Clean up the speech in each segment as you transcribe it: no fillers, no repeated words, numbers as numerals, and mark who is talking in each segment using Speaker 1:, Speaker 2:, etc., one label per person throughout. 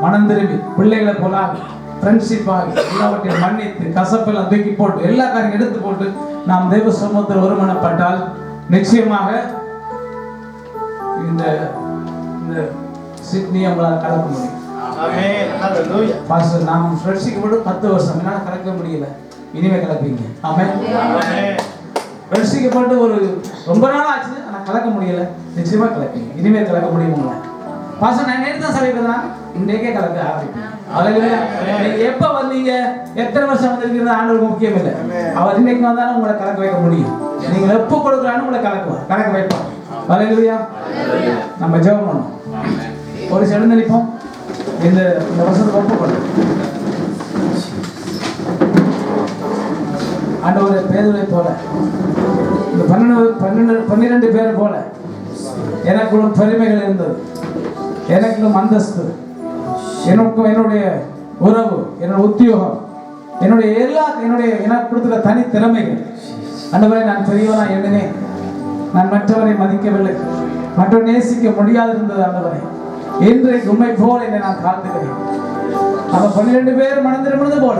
Speaker 1: மனம் திரும்பி பிள்ளைகளை போல ஃப்ரெண்ட்ஷிப்பாக எல்லாவற்றையும் மன்னித்து கசப்பெல்லாம் தூக்கி போட்டு எல்லா காரியம் எடுத்து போட்டு நாம் தெய்வ சமூகத்தில் ஒருமனப்பட்டால் நிச்சயமாக இந்த சிட்னி அவங்களால் கலக்க முடியும். நாம் ரட்சிக்கப்பட்டு 10 வருஷம் என்னால் கலக்க முடியல, இனிமே கலப்பீங்க. ஆமென். ரட்சிக்கப்பட்டு ஒரு ரொம்ப நாள் ஆச்சு, ஆனால் கலக்க முடியல, நிச்சயமா கலப்பீங்க, இனிமே கலக்க முடியுங்களா? பாசம் நான் நேற்று தான் சொல்லியிருந்தேன்னா இன்றைக்கே கலக்க ஆரம்பிப்பேன். நீங்க எப்ப வந்தீங்க, எத்தனை வருஷம் வந்திருக்கிறது ஆண்டவருக்கு முக்கியம் இல்லை. அவர் இன்னைக்கு வந்தாலும் உங்களை கலக்க வைக்க முடியும். நீங்க எப்ப கொடுக்கலான்னு உங்களை கலக்க வைப்பார். அல்லேலூயா. நம்ம ஜெபம் பண்ணோம். ஒரு செடுந்து நிற்போம். இந்த வருஷத்துக்கு ஒப்புக்கொள்ளும் ஆண்டவரே, பேதுரை போல இந்த 12 பேர் போல எனக்குள்ளும் பெருமைகள் இருந்தது, எனக்குள்ளும் அந்தஸ்து, எனக்கும் என்னுடைய உறவு, என்னுடைய உத்தியோகம், எனக்கு கொடுத்துற தனி திறமைகள். ஆண்டவரே, நான் பெரியவனா எண்ணினேன், நான் மற்றவரை மதிக்கவில்லை, மற்றவரை நேசிக்க முடியாது இருந்தது. ஆண்டவரே, இன்றைக்கு உண்மை போல என்னை நான் காத்துக்கிறேன். அவ 12 பேர் மனம் திரும்பினது போல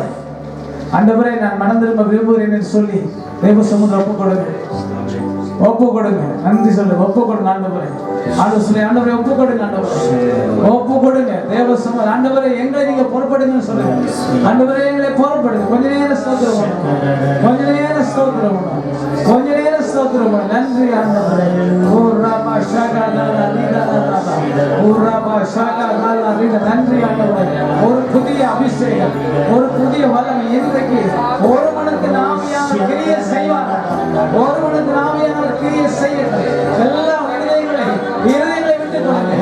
Speaker 1: ஆண்டவரே, நான் மனம் திரும்ப விரும்புகிறேன் என்று சொல்லி தேவ சமூகத்தில் ஒப்பு கொடுங்க. நன்றி சொல்லு, ஒப்பு கொடுங்க ஆண்டவரே. ஆண்டவரே ஒப்பு கொடுங்க, ஆண்டவரே ஒப்பு கொடுங்க. தேவ சமூகம் ஆண்டவரே, எங்களை நீங்க பொறுப்படுங்கன்னு சொல்லுங்க. ஆண்டவரே, எங்களை பொறுப்படுங்க. கொஞ்ச நேரம் ஸ்தோத்திரம், கொஞ்ச நேரம் ஸ்தோத்திரம், கொஞ்ச நேரம் ஸ்தோத்திரம். நன்றி ஆண்டவரே. நன்றி ஆண்டவரே. ஒரு புதிய அபிஷேகம், ஒரு புதிய வல்லமை இன்றைக்கு ஒரு மனத்தின் ஆவியான கிரியை செய்வார். ஒரு மனத்தின் ஆவியான கிரியை செய்யட்டும். எல்லா இருதயங்களை விட்டுக் கொடுங்க,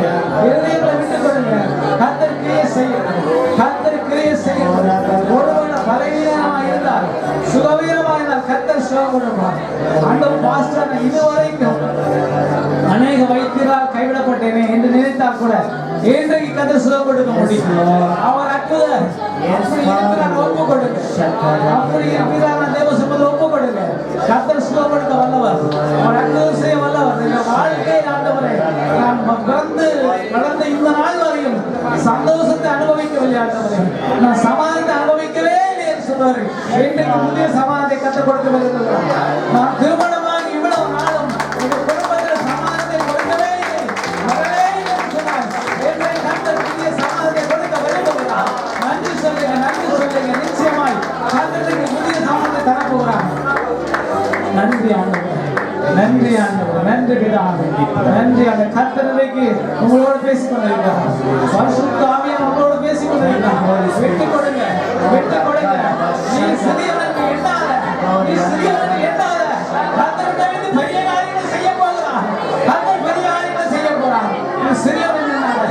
Speaker 1: இருதயங்களை விட்டுக் கொடுங்க. கர்த்தர் கிரியை செய்யட்டும், கர்த்தர் கிரியை செய்யட்டும். ஒருவன பலவீனமாக இருந்தால், சுகவீனமாக இருந்தால் கர்த்தர் சுகம் கொடுப்பார். ஆண்டவர் பாஸ்டர், இதுவரைக்கும் அநேக வைத்தியரால் கைவிடப்பட்டேனே என்று நினைத்தால் கூட இன்றைக்கு கர்த்தர் சுகம் கொடுக்க முடியும். அவர் அற்புதர். அப்படி இருக்கிறார், ஒப்பு கொடுங்க. அப்படி இருக்கிறார், தேவ சமூகத்தில் ஒப்பு கொடுங்க. கர்த்தர் சுகம் கொடுக்க வல்லவர், அவர் அற்புதம் செய்ய வல்லவர். இந்த வாழ்க்கையை ஆண்டவரே, நான் வளர்ந்த இந்த நாள் வரையும் சந்தோஷத்தை அனுபவிக்கவில்லை ஆண்டவரே, நான் சமாதானத்தை அனுபவிக்கவே இல்லை என்று சொல்வார்கள். இன்றைக்கு புதிய சமாதானத்தை கற்றுக் கொடுக்க வருகிறார். நான் திருமணமாக இவ்வளவு நாளும் எங்கள் குடும்பத்தில் சமாதானத்தை கொடுக்கவே இல்லை, வரவே இல்லை என்று சொன்னார். இன்றைக்கு கர்த்தர் புதிய சமாதானத்தை கொடுக்க விரும்புகிறார். நன்றி சொல்லுங்க, நன்றி சொல்லுங்க. நிச்சயமாய் கர்த்தருக்கு புதிய சமாதானத்தை தரப்போகிறார். நன்றி ஆண்டவரே, நன்றி ஆண்டவரே, நன்றி பிதாவே, நன்றி. அந்த கர்த்தருக்கு உங்களோட பேசிக் கொண்டிருக்கிறார். பரிசுத்த ஆவியானவர் உங்களோட பேசிக் கொண்டிருக்கிறார். விட்டுக் கொடுங்க, விட்டுக் கொடுங்க. நீ சிறியவனுக்கு எண்ணாத, நீ சிறியவனுக்கு எண்ணாத. கர்த்தர் பெரிய காரியங்களை செய்ய போகிறார். கர்த்தர் பெரிய காரியங்களை செய்ய போகிறார். நீ சிறியவன் எண்ணாத.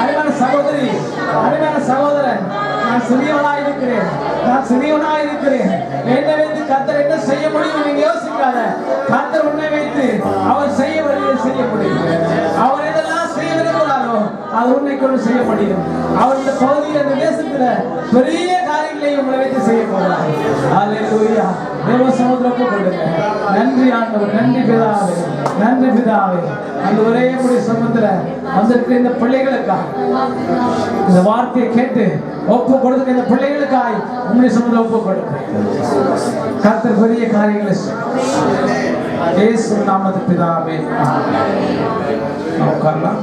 Speaker 1: அருமையான சகோதரி, அருமையான சகோதரன், நான் சிறியவனாய் இருக்கிறேன், நான் சிறியவனாய் இருக்கிறேன். என்னை வைத்து கர்த்தர் என்ன செய்ய முடியும் நீங்க யோசிக்காத. கர்த்தர் உன்னை வைத்து அவர் செய்ய வழியை செய்ய முடியும். அவர் எதெல்லாம் செய்ய விரும்புகிறாரோ அது உன்னை கொண்டு செய்ய முடியும். அவர் இந்த பகுதியில், இந்த தேசத்துல பெரிய காரியங்களை உங்களை வைத்து செய்ய போகிறார். அல்லேலூயா. தேவ சமூகத்துக்கு கொடுங்க. நன்றி ஆண்டவர், நன்றி பிதாவே, நன்றி பிதாவே. அந்த ஒரே முடி சமூகத்துல வந்திருக்கிற இந்த பிள்ளைகளுக்காக, இந்த வார்த்தையை கேட்டு ஒப்பு கொடுக்க இந்த பிள்ளைகளுக்காய் உங்களுடைய சமூகத்தில் ஒப்பு கொடுங்க. கர்த்தர் பெரிய காரியங்களை இயேசு நாமத்தில் பிதாவே. உட்காரலாம்.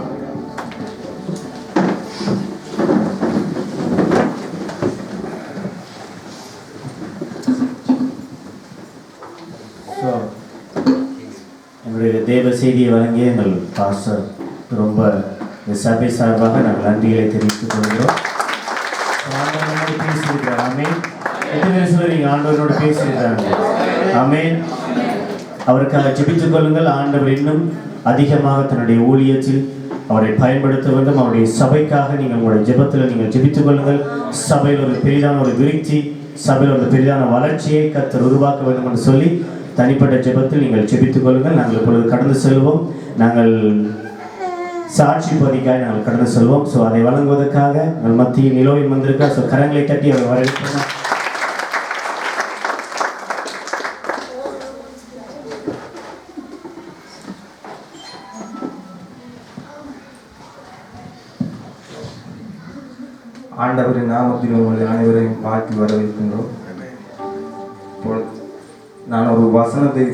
Speaker 2: எங்களுடைய தேவ செய்தியை வழங்கிய எங்கள் பாஸ்டர் ரொம்ப சபை சார்பாக நாங்கள் நன்றிகளை தெரிவித்துக் கொள்கிறோம். பேசியிருக்கிறார். ஆமேன். எத்தனை சொல்றீங்க ஆண்டவரோடு பேசியிருக்கிறாங்க. ஆமேன். அவருக்காக ஜெபித்துக் கொள்ளுங்கள். ஆண்டவர் இன்னும் அதிகமாக தன்னுடைய ஊழியத்தில் அவரை பயன்படுத்த வேண்டும். அவருடைய சபைக்காக நீங்கள் உங்களுடைய ஜெபத்தில் நீங்கள் ஜெபித்துக் கொள்ளுங்கள். சபையில் ஒரு பெரிதான ஒரு விருத்தி, சபையில் ஒரு பெரிதான வளர்ச்சியை கர்த்தர் உருவாக்க வேண்டும் என்று சொல்லி தனிப்பட்ட ஜெபத்தில் நீங்கள் ஜெபித்துக் கொள்ளுங்கள். நாங்கள் இப்பொழுது கடந்து செல்வோம். நாங்கள் சாட்சி பதிக்காக நாங்கள் கடந்து செல்வோம். ஸோ அதை வழங்குவதற்காக எங்கள் மத்தியில் நிலோவில் வந்திருக்க ஸோ கரங்களை தட்டி அவர் வரவேற்கிறோம்.
Speaker 3: ஆண்டவரின் நாமத்தில் உங்களை அனைவரையும் வாழ்த்தி வரவேற்கின்றோம். நான் ஒரு வசனத்தை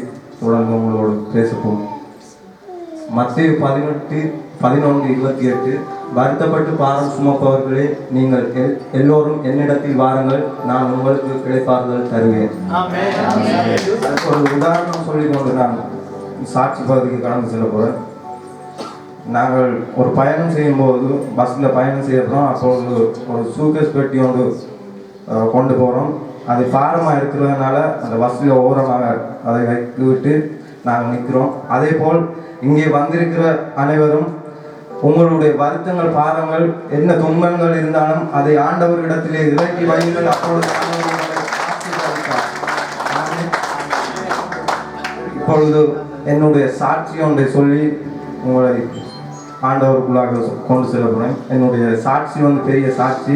Speaker 3: தொடர்ந்து உங்களோடு பேசப்போம். மத்தேயு 18:11-28 வருத்தப்பட்டு பாரம் சுமப்பவர்களே, நீங்கள் எல்லோரும் என்னிடத்தில் வாருங்கள், நான் உங்களுக்கு இளைப்பாறுதல் தருவேன். அதுக்கு ஒரு உதாரணம் சொல்லிக்கொண்டு நான் சாட்சி பகுதிக்கு கடந்து செல்ல போகிறேன். நாங்கள் ஒரு பயணம் செய்யும்போது பஸ்ஸில் பயணம் செய்யறோம். அப்பொழுது ஒரு சூக்கேஸ் பெட்டி ஒன்று கொண்டு போகிறோம். அது பாரமாக இருக்கிறதுனால அந்த பஸ்ஸில் ஓரமாக அதை வைத்து விட்டு நாங்கள் நிற்கிறோம். அதே போல் இங்கே வந்திருக்கிற அனைவரும் உங்களுடைய வருத்தங்கள், பாரங்கள், என்ன துன்பங்கள் இருந்தாலும் அதை ஆண்டவரிடத்திலே இறக்கி வையுங்கள். அப்பொழுது இப்பொழுது என்னுடைய சாட்சி ஒன்றை சொல்லி உங்களை ஆண்டவருக்குள்ளாக கொண்டு செல்ல போகிறேன். என்னுடைய சாட்சி பெரிய சாட்சி.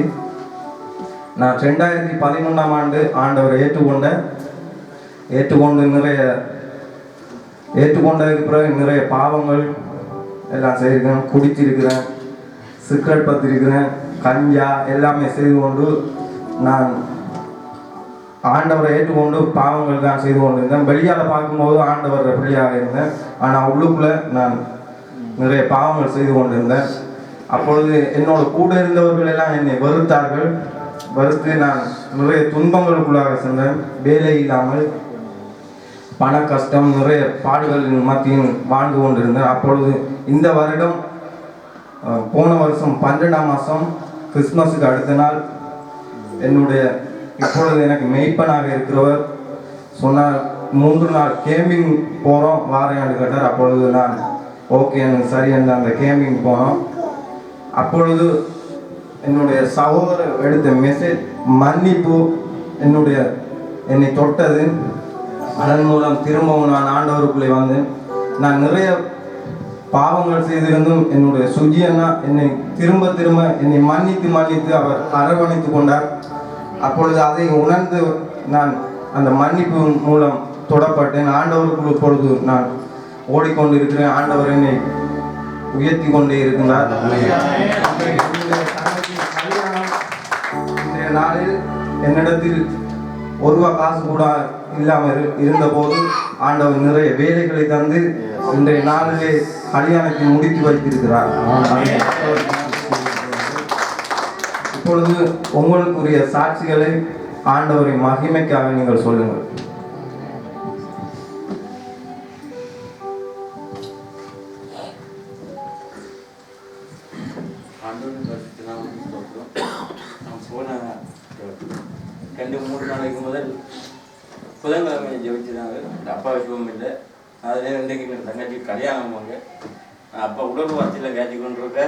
Speaker 3: நான் 2011ஆம் ஆண்டு ஆண்டவரை ஏற்றுக்கொண்டதுக்கு பிறகு நிறைய பாவங்கள் எல்லாம் செய்திருக்கிறேன். குடிச்சிருக்கிறேன், சிகரெட் பற்றிருக்கிறேன், கஞ்சா எல்லாமே செய்து கொண்டு நான் ஆண்டவரை ஏற்றுக்கொண்டு பாவங்கள் தான் செய்து கொண்டு இருந்தேன். வெளியால் பார்க்கும்போது ஆண்டவர் பிள்ளையாக இருந்தேன். ஆனால் உள்ளுக்குள்ளே நான் நிறைய பாவங்கள் செய்து கொண்டிருந்தேன். அப்பொழுது என்னோட கூட இருந்தவர்கள் எல்லாம் என்னை வெறுத்து நான் நிறைய துன்பங்களுக்குள்ளாக சென்றேன். வேலை இல்லாமல், பண கஷ்டம், நிறைய பாடுகளின் மத்தியில் வாழ்ந்து கொண்டிருந்தேன். அப்பொழுது இந்த வருடம் போன வருஷம் 12ஆம் மாதம் கிறிஸ்மஸுக்கு அடுத்த நாள் இப்பொழுது எனக்கு மெய்ப்பனாக இருக்கிறவர் சொன்னார், 3 நாள் கேம்பிங் போகிறோம் வாரையாண்டு கேட்டார். அப்பொழுது நான் ஓகே எனக்கு சரி என்று அந்த கேம்பிங் போனோம். அப்பொழுது என்னுடைய சகோதரர் எடுத்த மெசேஜ் மன்னிப்பு என்னை தொட்டது. அதன் மூலம் திரும்பவும் நான் ஆண்டவருக்குள்ளே வந்தேன். நான் நிறைய பாவங்கள் செய்திருந்தும் என்னுடைய சுஜி அண்ணா என்னை திரும்ப என்னை மன்னித்து அவர் அரவணைத்து கொண்டார். அப்பொழுது அதை உணர்ந்து நான் அந்த மன்னிப்பு மூலம் தொடப்பட்டேன். ஆண்டவருக்குள் இப்பொழுது நான் ஓடிக்கொண்டிருக்கிறேன். ஆண்டவர் என்னை உயர்த்தி கொண்டே இருக்கின்றார். இன்றைய நாளில் என்னிடத்தில் ஒரு ரூபா காசு கூட இல்லாமல் இருந்தபோது ஆண்டவர் நிறைய வேலைகளை தந்து இன்றைய நாளிலே கல்யாணத்தை முடித்து வைத்திருக்கிறார். இப்பொழுது உங்களுக்குரிய சாட்சிகளை ஆண்டவரின் மகிமைக்காக நீங்கள் சொல்லுங்கள்.
Speaker 4: போன 2-3 நாளைக்கு முதல் புதன்கிழமை ஜெயிச்சுதாங்க. அப்பா விஷயம் இல்லை. அதில் இன்றைக்கு எங்கள் தங்கச்சி கல்யாணம் வாங்க. அப்பா உடல் வார்த்தையில் கேட்டு கொண்டு இருக்க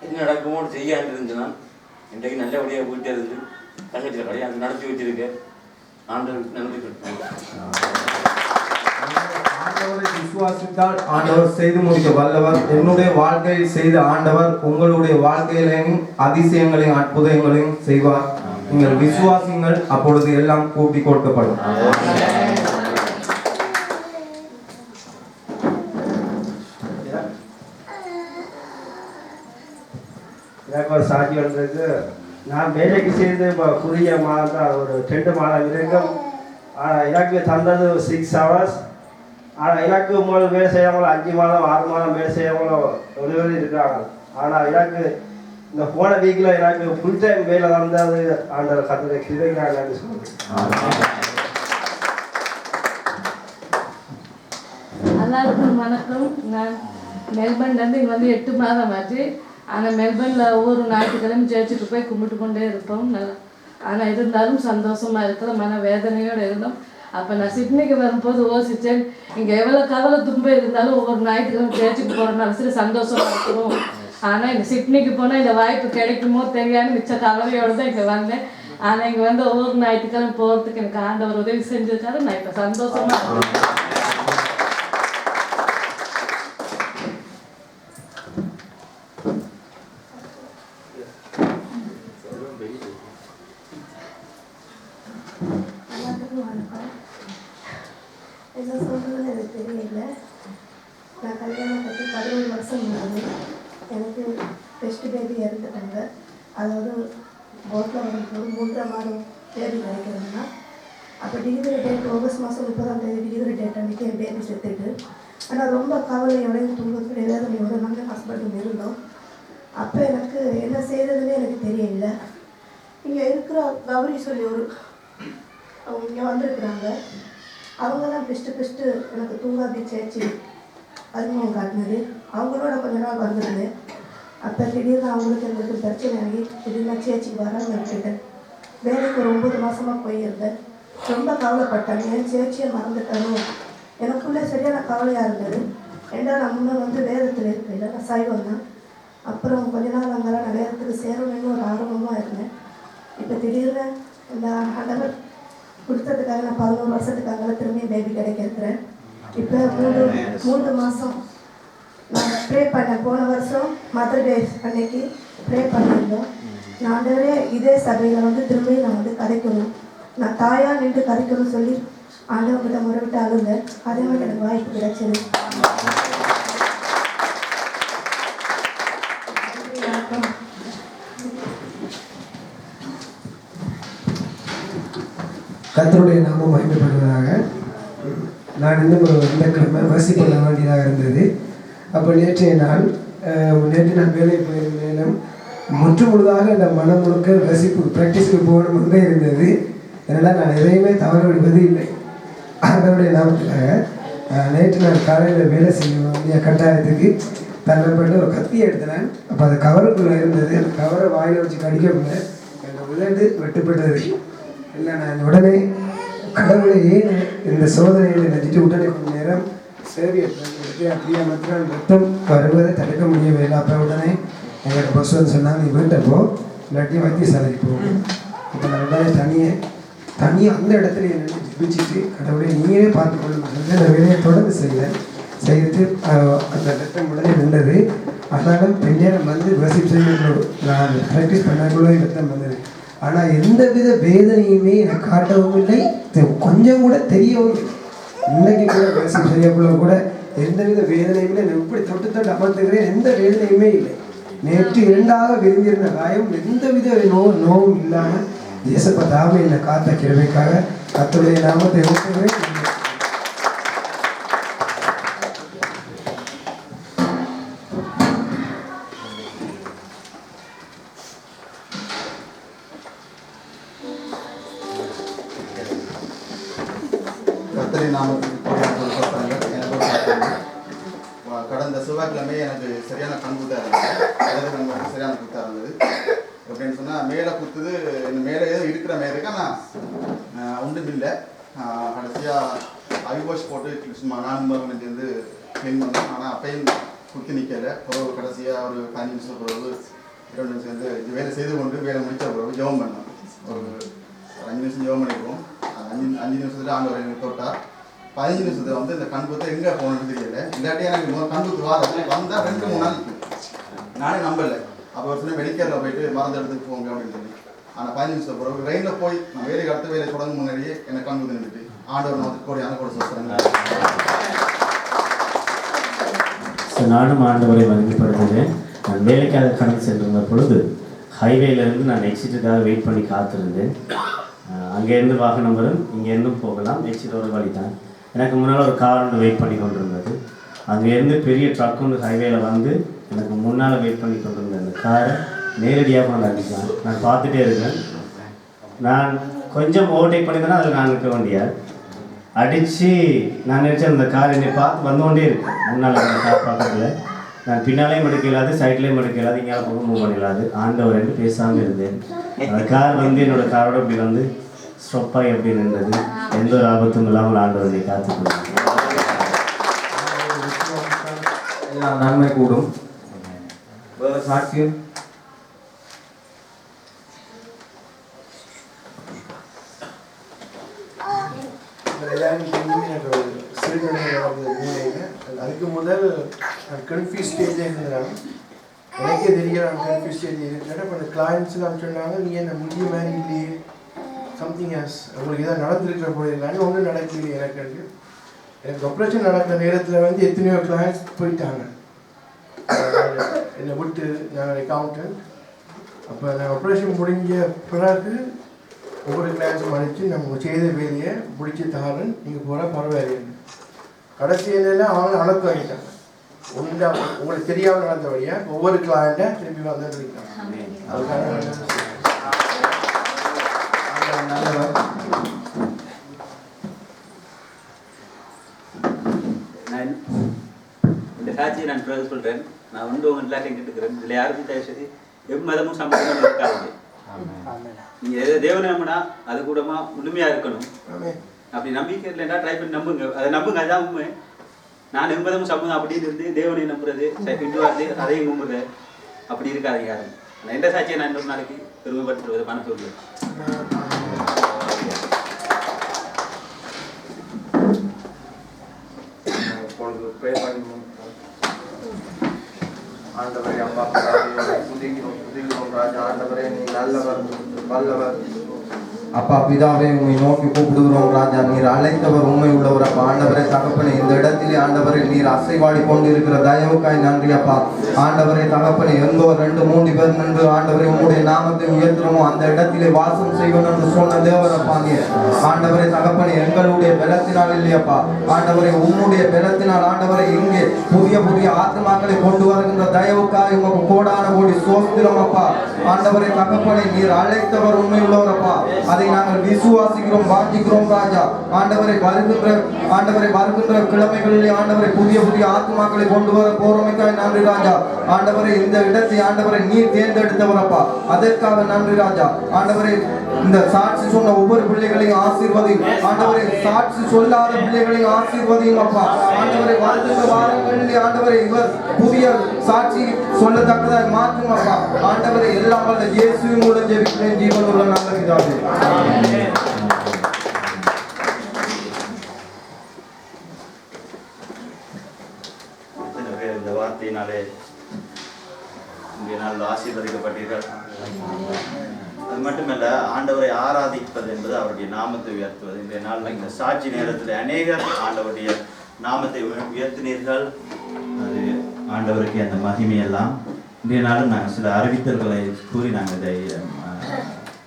Speaker 4: என்ன நடக்குமோன்னு செய்யாண்டு இருந்துச்சுன்னா இன்றைக்கு நல்லபடியாக போயிட்டே இருந்து தங்கச்சியில் கல்யாணம் நடத்தி வச்சிருக்கேன். ஆண்டவருக்கு நன்றி கொடுத்தாங்க.
Speaker 3: ஆண்டவரை விசுவாசித்தால் ஆண்டவர் செய்து முடிக்க வல்லவர். என்னுடைய வாழ்க்கையில் செய்த ஆண்டவர் உங்களுடைய வாழ்க்கையிலையும் அதிசயங்களையும் அற்புதங்களையும் செய்வார். நீங்கள் விசுவாசிங்கள், அப்பொழுது எல்லாம் கூட்டி கொடுக்கப்படும்.
Speaker 5: எனக்கு ஒரு சாட்சி வந்திருக்கு. நான் வேலைக்கு சேர்ந்து இப்போ குறுகிய மாதம் தான், ஒரு 2 மாதம் இருக்கும். எனக்கு தந்தது 6 hours. ஆனால் எனக்கு முதல் வேலை செய்யவங்களோ 5 மாதம் 6 மாதம் வேலை செய்யவங்களோ ஒருவர் இருக்கிறாங்க. ஆனால் எனக்கு இந்த போன வீக்கில் எனக்கு ஃபுல் டைம் வேலை தந்தது அந்த கத்துரை கிருபைக்காக சொல்லுவேன்.
Speaker 6: எல்லாருக்கும் வணக்கம். நான் மெல்பர்ன்லேருந்து இங்கே வந்து 8 மாதம் ஆச்சு. ஆனால் மெல்பர்னில் ஒவ்வொரு ஞாயிற்றுக்கிழமை சேர்ச்சுட்டு போய் கும்பிட்டு கொண்டே இருப்போம். ஆனால் இருந்தாலும் சந்தோஷமாக இருக்கிற மன வேதனையோடு இருந்தோம். அப்போ நான் சிட்னிக்கு வரும்போது யோசித்தேன், இங்கே எவ்வளோ கவலை துன்பம் இருந்தாலும் ஒவ்வொரு ஞாயிற்றுக்கிழமை சேர்ச்சுக்கு போகிறனால சரி சந்தோஷமாக இருக்கணும். ஆனால் இந்த சிட்னிக்கு போனால் இந்த வாய்ப்பு கிடைக்குமோ தெரியாது, மிச்ச கவலையோடு தான் இங்கே வந்தேன். ஆனால் இங்கே வந்து ஒவ்வொரு ஞாயிற்றுக்கிழமை போகிறதுக்கு எனக்கு ஆண்டவர் உதவி செஞ்சிருக்காரு. நான் இப்போ சந்தோஷமாக இருக்கேன்.
Speaker 7: என்ன சொல்கிறதுன்னு எனக்கு தெரியல. நான் கல்யாணம் பற்றி 11 வருஷம் இருந்தது. எனக்கு ஃபர்ஸ்ட் பேபி இறந்துட்டாங்க. அதாவது போட்டில் வரும்போது 3.5 மாதம் பேபி கிடைக்கிறதுனா அப்போ டெலிவரி டேட் ஆகஸ்ட் மாதம் 30ஆம் தேதி டெலிவரி டேட் அன்றைக்கி என் பேபி செத்துட்டு. ஆனால் ரொம்ப கவலையோடையும் தூங்கக்கூடிய வேதனையோடு நாங்கள் ஹஸ்பண்டும் இருந்தோம். அப்போ எனக்கு என்ன செய்கிறதுனே எனக்கு தெரியல. இங்கே இருக்கிற கௌரி சொல்லி அவங்க இங்கே வந்திருக்கிறாங்க. அவங்க தான் ஃபஸ்ட்டு எனக்கு தூங்காபி சேச்சி அறிமுகம் காட்டினது. அவங்களோட கொஞ்ச நாள் வந்திருந்தேன். அப்போ திடீர்னு அவங்களுக்கு எங்களுக்கு பிரச்சனை ஆகி திடீர்னு சேச்சிக்கு வராங்க விட்டுட்டேன். வேலைக்கு ஒரு 9 மாதமாக போயிருந்தேன். ரொம்ப கவலைப்பட்டேன். என் சேச்சியை மறந்துட்டணும். எனக்குள்ளே சரியான கவலையாக இருந்தது. ஏன்னா நான் முன்னே வேதத்தில் இருக்கேன், நான் சைவம் தான். அப்புறம் கொஞ்ச நாள் அங்கெல்லாம் நான் வேதத்துக்கு சேரணும்னு ஒரு ஆர்வமாக இருந்தேன். இப்போ திடீர்னு இந்த ஆண்டவர் கொடுத்ததுக்காக நான் 11 வருஷத்துக்காக திரும்பி பேபி கிடைக்கிறேன். இப்போ 3 மாதம் நான் ப்ரே பண்ணேன். போன வருஷம் மதர் டே அன்னைக்கு ப்ரே பண்ணியிருந்தோம். நான் ஆண்டவரே இதே சபையில் திரும்பி நான் கதைக்கணும், நான் தாயாக நின்று கதைக்கணும்னு சொல்லி ஆண்டவர்கிட்ட முறைவிட்டு அழுந்தேன். அதே மாதிரி எனக்கு வாய்ப்பு கிடைச்சது.
Speaker 8: கர்த்தருடைய நாமம் மகிமைப்படுவதாக. நான் இந்த கிழமை வசி பண்ண வேண்டியதாக இருந்தது. அப்போ நேற்றைய நாள் நான் வேலைக்கு போயிருந்தேன். முழுதாக இந்த மனம் முழுக்க வசிப்பு ப்ராக்டிஸ்க்கு போகணும்னு இருந்தது. அதனால் நான் எதையுமே தவற விடுவது இல்லை. அதனுடைய நாமத்துக்காக நேற்று நான் காலையில் வேலை செய்ய வேண்டிய கட்டாயத்துக்கு தள்ளப்பட்டு ஒரு கத்தி எடுத்தேன். அப்போ அது கவருக்குள்ளே இருந்தது. அந்த கவரை வாயில் வச்சு கடிக்க முடியல, என்னை விளையாண்டு வெட்டுப்பட்டது. இல்லை, நான் உடனே கடவுளை ஏன் இந்த சோதனையை நினைச்சிட்டு உடனே கொஞ்சம் நேரம் சேவியை அப்படியே மாத்திரம் ரத்தம் வருவதை தடுக்க முடியவில்லை. அப்போ உடனே எங்களோட பஸ் வந்து சொன்னாங்க, நீ வீட்டை போ, இல்லாட்டி வைத்தியசாலைக்கு போகும். இப்போ நான் உடனே தனியாக அந்த இடத்துல என்னென்னு ஜிபிச்சுட்டு கடவுளை நீயே பார்த்துக்கொள்ளும் சொல்லி அந்த வேலையை தொடர்ந்து செய்துட்டு அந்த ரத்தம் உடனே நின்றது. ஆனாலும் பின்னேரம் வசிப்பு செய்யணும், நான் ப்ராக்டிஸ் பண்ணக்குள்ளே ரத்தம் வந்தது. ஆனால் எந்தவித வேதனையுமே எனக்கு காட்டவும் இல்லை, கொஞ்சம் கூட தெரியவும் இல்லை. இன்னைக்கு கூட வசிப்பு செய்யக்குள்ள கூட எந்தவித வேதனையும் இல்லை. நான் இப்படி தொட்டு அமர்த்துக்கிறேன், எந்த வேதனையுமே இல்லை. நேற்று 2ஆக விரும்பியிருந்த காயம் எந்தவித நோவும் இல்லாமல் இயேசப்பா தாமே என்னை காத்த கிழமைக்காக கர்த்தருடைய நாமத்தை ஊற்றுகிறேன்.
Speaker 9: கர்த்தருடைய நாமத்துக்கு கடந்த செவ்வாய்க்கிழமை எனக்கு சரியான கண் குத்தா இருந்தது. சரியான குத்தா இருந்தது. எப்படின்னு சொன்னால் மேலே குத்துது, மேலே ஏதோ இருக்கிற மாதிரி இருக்கு. ஆனால் ஒன்றும் இல்லை. கடைசியாக ஐவாஷ் போட்டு சும்மா 4 மணிலேருந்து க்ளீன் பண்ணோம். ஆனால் அப்பையும் குத்தி நிற்கலை. பிறகு கடைசியாக ஒரு 5 நிமிஷம் பிறகு 2 நிமிஷம் வந்து இது வேலை செய்து கொண்டு வேலை முடித்த பிறகு ஜெபம் பண்ணோம். ஒரு 5 நிமிஷம் ஜெபம் பண்ணிக்குவோம். 5 நிமிஷத்தில் ஆண்டவர் எனக்கு தொட்டார். 15 நிமிஷத்தில் வந்து இந்த கண் குத்து எங்கே போகணுன்னு தெரியல. இல்லாட்டி எனக்கு கண் குத்து வந்தால் 2-3 நாள் நானே நம்பலை. அப்போ ஒரு சில மெடிக்கலில் போயிட்டு மருந்து எடுத்துட்டு போங்க அப்படின்னு சொல்லி. ஆனால் 15 நிமிஷம் பிறகு ட்ரெயினில் போய் நான் வேலைக்கு அடுத்த வேலையை தொடங்கும் முன்னாடியே எனக்கு கண் குத்து நின்றுட்டு ஆண்டவர் நமக்கு கோடியான கூட சொல்கிறாங்க.
Speaker 2: நானும் ஆண்டவரை மகிமைப்படுத்துகிறேன். நான் வேலைக்காக கடந்து சென்றிருந்த பொழுது ஹைவேலேருந்து நான் எக்ஸிட்டுக்காக வெயிட் பண்ணி காத்திருந்தேன். அங்கேருந்து வாகனம் வரும், இங்கேருந்தும் போகலாம். எக்ஸிட் ஒரு வழி தான். எனக்கு முன்னால் ஒரு கார் ஒன்று வெயிட் பண்ணி கொண்டிருந்தது. அங்கேருந்து பெரிய ட்ரக் ஒன்று ஹைவேல வந்து எனக்கு முன்னால் வெயிட் பண்ணி கொண்டிருந்தேன். அந்த காரை நேரடியாக கொண்டு அடிச்சான். நான் பார்த்துட்டே இருக்கேன். நான் கொஞ்சம் ஓவர்டேக் பண்ணியிருந்தேன்னா அதில் நான் இருக்க வேண்டியார் அடித்து நான் நினச்சேன் அந்த கார் என்னை பார்த்து வந்து கொண்டே இருக்கேன். முன்னால் அந்த கார் பக்கத்தில் நான் பின்னாலேயும் எடுக்க இல்லாது, சைட்லேயும் எடுக்க இல்லாது, இங்கே போக மூவ் பண்ணிடலாது. ஆண்டவர் என்று பேசாமல் இருந்தேன். அந்த கார் வந்து என்னோடய காரோட இப்படி வந்து ஸ்டொப்பாகி எப்படி நின்றது. எந்த ஒரு ஆபத்தும் இல்லாமல் ஆண்டவரை காத்துக்கொள்ளும்.
Speaker 3: நன்மை கூடும். வேறு சாட்சியம்
Speaker 10: அதுக்கு முதல் கன்ஃபியூஸ் ஸ்டேஜில் இருந்தாங்க. எனக்கே தெரியல நான் கன்ஃபியூஸ் ஸ்டேஜ் இருக்கிறேன். இப்போ அந்த கிளைண்ட்ஸ்லாம் சொன்னாங்க, நீ என்ன முடிய மாதிரி இல்லையே, சம்திங் ஹஸ் உங்களுக்கு எதாவது நடந்துருக்கிற போல இருக்காங்க. ஒன்றும் நடக்கலையே. எனக்கு ஆப்ரேஷன் நடக்கிற நேரத்தில் வந்து எத்தனையோ கிளைண்ட்ஸ் போயிட்டாங்க என்னை விட்டு. நான் அக்கௌண்டன்ட் அப்போ நான் ஆப்ரேஷன் முடிஞ்ச பிறகு ஒவ்வொரு கிளாஸும் அழைச்சி நம்ம செய்த வேலையை முடிச்சு தாரன் நீங்கள் போகிற பரவாயில்லை. கடைசி எல்லாம் அவங்க அனுப்பி வாங்கிட்டாங்க. ஒன்றா உங்களுக்கு தெரியாமல் நடந்தபடியாக ஒவ்வொரு கிளாண்ட்டை திரும்பி வந்து இருக்காங்க. அதுக்காக
Speaker 11: இந்த சாட்சியை நான் பிறகு சொல்கிறேன். நான் வந்து உங்கள் எல்லாத்தையும் கேட்டுக்கிறேன். இதில் யாருக்கும் தயவு செய்து எம்மதமும் சம்பந்தமும் இருக்காது. நீங்கள் எதை தேவனை நம்பினா அது கூடமா முழுமையாக இருக்கணும். அப்படி நம்பிக்கை இல்லைன்னா ட்ரை பண்ணி நம்புங்க. அதை நம்புங்க, அதான் உண்மை. நான் எம்மதமும் சம்பந்தம் அப்படின்னு இருந்து தேவனை நம்புறது இந்து வந்து அதையும் கும்புறது அப்படி இருக்காது யாரும். ஆனால் எந்த சாட்சியை நான் இன்னொரு நாளைக்கு பெருமைப்படுத்துவது மனசு சொல்லுவேன்.
Speaker 3: ஆண்டவரே அப்பா புதிக்கிறோம் ராஜா. ஆண்டவரே நீ நல்லவர் வல்லவர். அப்பா பிதாவே உண்மை நோக்கி கூப்பிடுகிறோம் ராஜா. நீர் அழைத்தவர் உண்மை உள்ளவர் அப்பா. ஆண்டவரே தகப்பனே இந்த இடத்திலே ஆண்டவரே நீர் அசைவாடி கொண்டு இருக்கிற தயவுக்காய் நன்றி அப்பா. ஆண்டவரே தகப்பனே எங்கோர் 2-3 பேர் நின்று ஆண்டவரே உம்முடைய நாமத்தை உயர்த்துறோமோ அந்த இடத்திலே வாசம் செய்வோம் என்று சொன்ன தேவர் அப்பா. ஆண்டவரே தகப்பனே எங்களுடைய பலத்தினால் இல்லையப்பா ஆண்டவரே உம்முடைய பலத்தினால் ஆண்டவரே இங்கே புதிய புதிய ஆத்மாக்களை கொண்டு வருகின்ற தயவுக்காய் உமக்கு கோடான கோடி சோஸ்திரம் அப்பா. ஆண்டவரே தகப்பனே நீர் அழைத்தவர் உண்மை உள்ளவர் அப்பா. அதை நாங்கள் விசுவாசிக்கிறோம், வாஞ்சிக்கிறோம் ராஜா. ஆண்டவரை வருகின்ற கிழமைகளிலே ஆண்டவரை புதிய புதிய ஆத்மாக்களை கொண்டு வர போறமைக்காய் நன்றி ராஜா. ஆண்டவரை இந்த இடத்தை ஆண்டவரை நீர் தேர்ந்தெடுத்தவர் அப்பா. அதற்காக நன்றி ராஜா. ஆண்டவரை இந்த சாட்சி சொன்ன ஒவ்வொரு பிள்ளைகளையும் ஆசீர்வதியும் ஆண்டவரை, சாட்சி சொல்லாத பிள்ளைகளையும் ஆசீர்வதியும் அப்பா. ஆண்டவரை வருகின்ற வாரங்களிலே ஆண்டவரை இவர் புதிய சாட்சி சொல்லத்தக்கதாக மாற்றும் அப்பா. ஆண்டவரை எல்லாம் வல்ல இயேசுவின் மூலம் ஜெபிக்கிறேன் ஜீவனுள்ள நல்ல பிதாவே.
Speaker 11: இந்த வார்த்தையினாலே இங்கே நாள் ஆசீர்வதிக்கப்பட்டீர்கள். அது மட்டுமல்ல, ஆண்டவரை ஆராதிப்பது என்பது அவருடைய நாமத்தை உயர்த்துவது. இந்த நாளில் இந்த சாட்சி நேரத்தில் அநேகர் ஆண்டவருடைய நாமத்தை உயர்த்தினீர்கள். அது ஆண்டவருக்கு அந்த மகிமையெல்லாம் இன்றைய நாளும் நாங்கள் சில அறிவித்தல்களை கூறி நாங்கள் இதை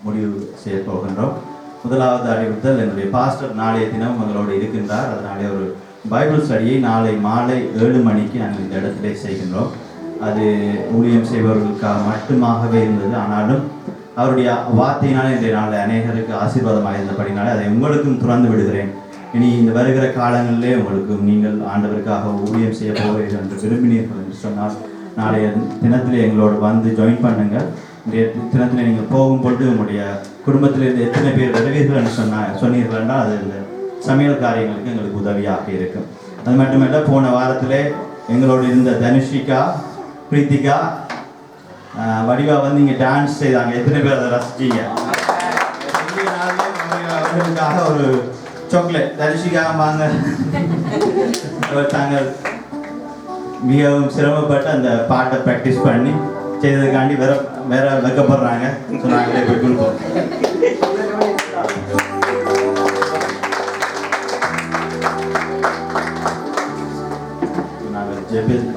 Speaker 11: முடிவு செய்ய போகின்றோம். முதலாவது அறிவித்தல், என்னுடைய பாஸ்டர் நாளைய தினம் உங்களோடு இருக்கின்றார். அதனாலே ஒரு பைபிள் ஸ்டடியை நாளை மாலை 7 மணிக்கு நாங்கள் இந்த இடத்திலே செய்கின்றோம். அது ஊழியம் செய்பவர்களுக்காக மட்டுமாகவே இருந்தது. ஆனாலும் அவருடைய வார்த்தையினாலே இன்றைய நாளில் அநேகருக்கு ஆசீர்வாதமாக இருந்தபடினாலே அதை உங்களுக்கும் துறந்து விடுகிறேன். இனி இந்த வருகிற காலங்களிலே உங்களுக்கும் நீங்கள் ஆண்டவருக்காக ஊழியம் செய்ய போகிறீர்கள் என்று விரும்பினீர்கள் என்று சொன்னால் நாளைய தினத்திலே எங்களோடு வந்து ஜாயின் பண்ணுங்கள். இன்றைய தினத்தில் நீங்கள் போகும் பொழுது உங்களுடைய குடும்பத்திலிருந்து எத்தனை பேர் வருவீர்கள் என்று சொன்னீர்கள் என்றால் அது இந்த சமையல் காரியங்களுக்கு எங்களுக்கு உதவியாக இருக்கும். அது மட்டுமல்ல, போன வாரத்திலே எங்களோடு இருந்த தனுஷிகா, பிரீத்திகா, வடிவா வந்து இங்கே டான்ஸ் செய்தாங்க. எத்தனை பேர் அதை ரசிச்சிங்க? அவர்களுக்காக ஒரு சாக்லேட் தனுஷிகா வாங்க. தாங்கள் மிகவும் சிரமப்பட்டு அந்த பாட்டை ப்ராக்டிஸ் பண்ணி செய்ததுக்காண்டி வேற வைக்கப்படுறாங்க. ஸோ நாங்களே போய் கொடுப்போம். நாங்கள்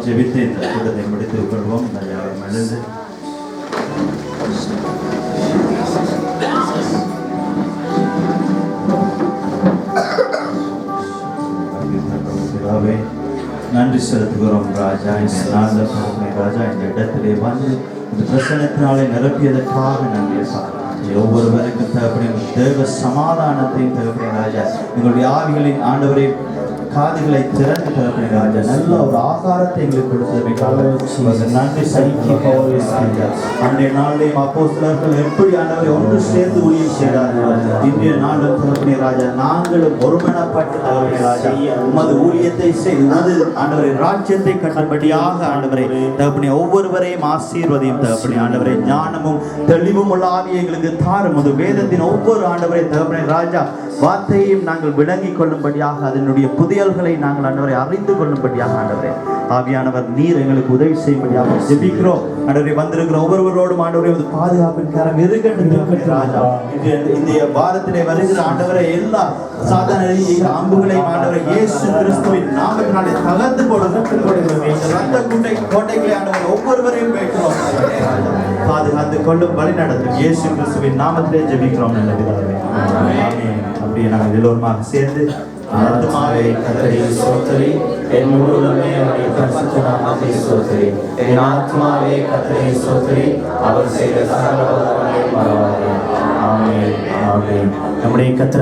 Speaker 11: ஜெபித்து இந்த கூட்டத்தை முடித்துக் கொள்வோம். மகிழ்ந்து நன்றி செலுத்துகிறோம் ராஜா. இந்த நாளில் ராஜா இந்த இடத்திலே வந்து இந்த பிரசனத்தினாலே நிரப்பியதற்காக நன்றி சார். ஒவ்வொருவருக்கும் தேவைப்படி தேவ சமாதானத்தையும் தேவைப்படி ராஜா. எங்களுடைய ஆவிகளின் ஆண்டவரை காதுகளை திறந்து தேவைப்படி ராஜா. நல்ல ஒரு ஆகாரத்தை எங்களுக்கு கொடுத்ததுக்காக நன்றி செலுத்துகிறோம். அன்றைய நாளிலேயும் அப்போஸ்தலர்கள் எப்படி ஆண்டவரை ஒன்று சேர்ந்து ஊழியம் செய்தார்கள். இன்றைய நாளும் தேவைப்படி ராஜா நாங்களும் ஒருமனப்பட்டு தேவைப்படி ராஜா உமது ஊழியத்தை செய்து உமது ஆண்டவரை ராஜ்யத்தை கட்டும்படியாக ஆண்டவரை தேவைப்படி ஒவ்வொருவரையும் ஆசீர்வதியும் தேவைப்படி ஆண்டவரை ஞானமும் தெளிவும் உள்ள ஆவியை எங்களுக்கு தாரும். அது வேதத்தின் ஒவ்வொரு ஆண்டவரை தேவைப்படி ராஜா வார்த்தையையும் நாங்கள் விளங்கிக் கொள்ளும்படியாக அதனுடைய புதிய சாயல்களை நாங்கள் ஆண்டவரை அறிந்து கொள்ளும்படியாக ஆண்டவரே ஆவியானவர் நீர் எங்களுக்கு உதவி செய்யும்படியாக ஜெபிக்கிறோம். ஆண்டவரே வந்திருக்கிற ஒவ்வொருவரோடும் ஆண்டவரே ஒரு பாதுகாப்பின் கரம் இருக்கட்டும் ராஜா. இந்த வாரத்திலே வருகிற ஆண்டவரை எல்லா சாதாரண அம்புகளையும் ஆண்டவரை இயேசு கிறிஸ்துவின் நாமத்தினாலே தகர்த்து போடுகிறோம். ரத்த கோட்டைகளை ஆண்டவர் ஒவ்வொருவரையும் வைக்கிறோம். பாதுகாத்து கொள்ளும் வழி நடத்தும் இயேசு கிறிஸ்துவின் நாமத்திலே ஜெபிக்கிறோம். நல்ல பிதாவே ஆமென். அப்படியே நாங்கள் எல்லோருமாக சேர்ந்து ஆத்மாவே கர்த்தரை ஸ்தோத்திரி, என் முழு உள்ளமே அவருடைய பரிசுத்த நாமத்தை ஸ்தோத்திரி. என் ஆத்மாவே கர்த்தரை ஸ்தோத்திரி, அவர் செய்த சகல உபகாரங்களையும் மறவாதே. ஆமென் ஆமென். நம்முடைய கர்த்தர்